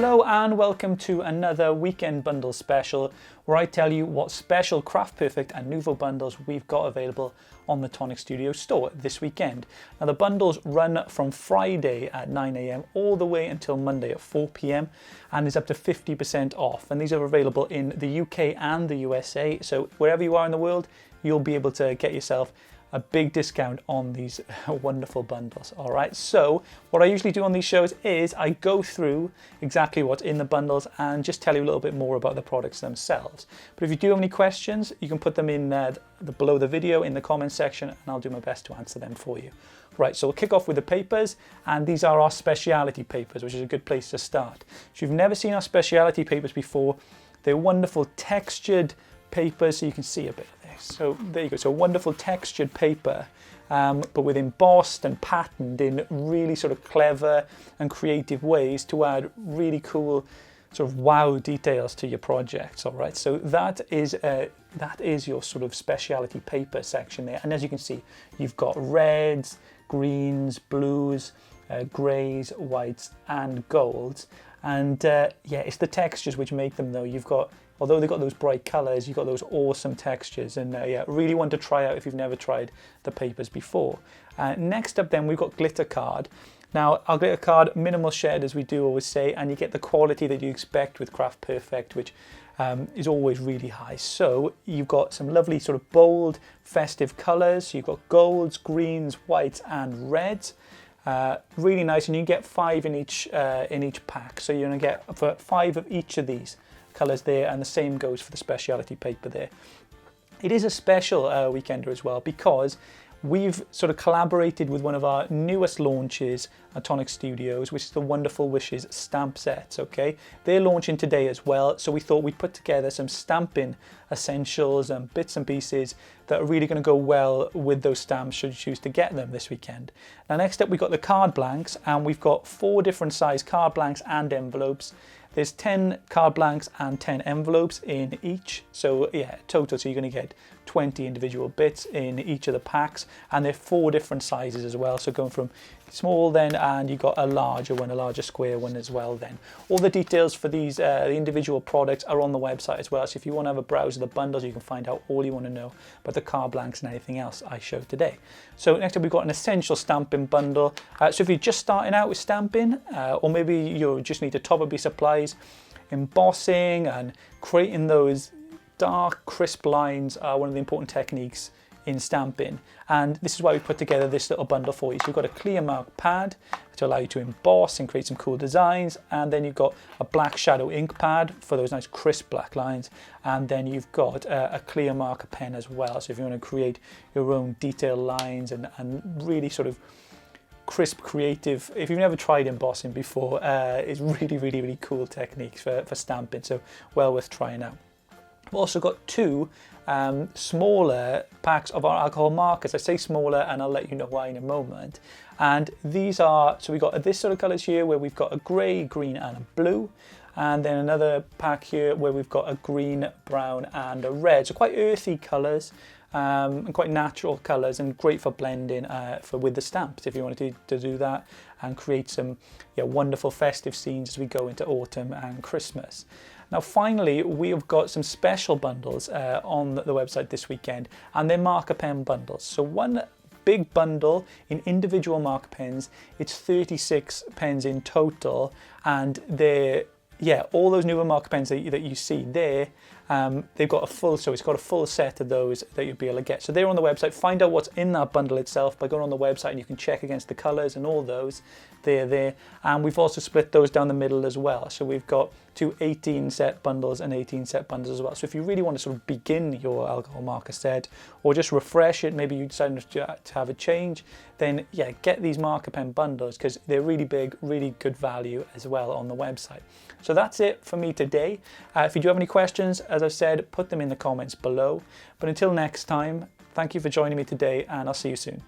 Hello and welcome to another weekend bundle special where I tell you what special Craft Perfect and Nuvo bundles we've got available on the Tonic Studio store this weekend. Now the bundles run from Friday at 9 AM all the way until Monday at 4 PM and is up to 50% off, and these are available in the UK and the USA, so wherever you are in the world you'll be able to get yourself a big discount on these wonderful bundles. All right, so what I usually do on these shows is I go through exactly what's in the bundles and just tell you a little bit more about the products themselves. But if you do have any questions, you can put them in below the video in the comment section and I'll do my best to answer them for you. Right, so we'll kick off with the papers, and these are our speciality papers, which is a good place to start. If you've never seen our speciality papers before, they're wonderful textured papers, so you can see a bit of this. So there you go, so wonderful textured paper, but with embossed and patterned in really sort of clever and creative ways to add really cool sort of wow details to your projects. All right, so that is your sort of speciality paper section there, and as you can see, you've got reds, greens, blues, greys, whites and golds, and yeah, it's the textures which make them though. You've got, although they've got those bright colors, you've got those awesome textures, and yeah, really want to try out if you've never tried the papers before. Next up then, we've got glitter card. Now our glitter card, minimal shed as we do always say, and you get the quality that you expect with Craft Perfect, which is always really high. So you've got some lovely sort of bold festive colors. You've got golds, greens, whites and reds. Really nice, and you get 5 in each pack, so you're going to get for 5 of each of these colours there, and the same goes for the speciality paper there. It is a special weekender as well, because we've sort of collaborated with one of our newest launches at Tonic Studios, which is the Wonderful Wishes stamp sets. Okay, they're launching today as well, so we thought we'd put together some stamping essentials and bits and pieces that are really going to go well with those stamps should you choose to get them this weekend. Now next up, we've got the card blanks, and we've got 4 different size card blanks and envelopes. There's 10 card blanks and 10 envelopes in each, so yeah, total, so you're going to get 20 individual bits in each of the packs, and they're 4 different sizes as well, so going from small then, and you've got a larger one, a larger square one as well then. All the details for these the individual products are on the website as well, so if you want to have a browse of the bundles, you can find out all you want to know about the card blanks and anything else I showed today. So next up, we've got an essential stamping bundle. So if you're just starting out with stamping, or maybe you just need to top up your supplies, embossing and creating those dark crisp lines are one of the important techniques in stamping, and this is why we put together this little bundle for you. So you've got a clear mark pad to allow you to emboss and create some cool designs, and then you've got a black shadow ink pad for those nice crisp black lines, and then you've got a clear marker pen as well, so if you want to create your own detailed lines and really sort of crisp, creative. If you've never tried embossing before, it's really cool techniques for stamping, so well worth trying out. We've also got 2 smaller packs of our alcohol markers. I say smaller and I'll let you know why in a moment. And these are, so we've got this sort of colours here where we've got a grey, green and a blue, and then another pack here where we've got a green, brown and a red. So quite earthy colours, and quite natural colours, and great for blending with the stamps if you wanted to do that and create some wonderful festive scenes as we go into autumn and Christmas. Now finally, we've got some special bundles on the website this weekend, and they're marker pen bundles. So one big bundle in individual marker pens, it's 36 pens in total, and they're, yeah, all those Nuvo marker pens that you see there, they've got a full, so it's got a full set of those that you'll be able to get. So they're on the website. Find out what's in that bundle itself by going on the website, and you can check against the colours and all those. They're there, and we've also split those down the middle as well. So we've got 2 18 set bundles and 18 set bundles as well. So if you really want to sort of begin your alcohol marker set, or just refresh it, maybe you decide to have a change, then yeah, get these marker pen bundles because they're really big, really good value as well on the website. So that's it for me today. If you do have any questions, as I've said, put them in the comments below. But until next time, thank you for joining me today, and I'll see you soon.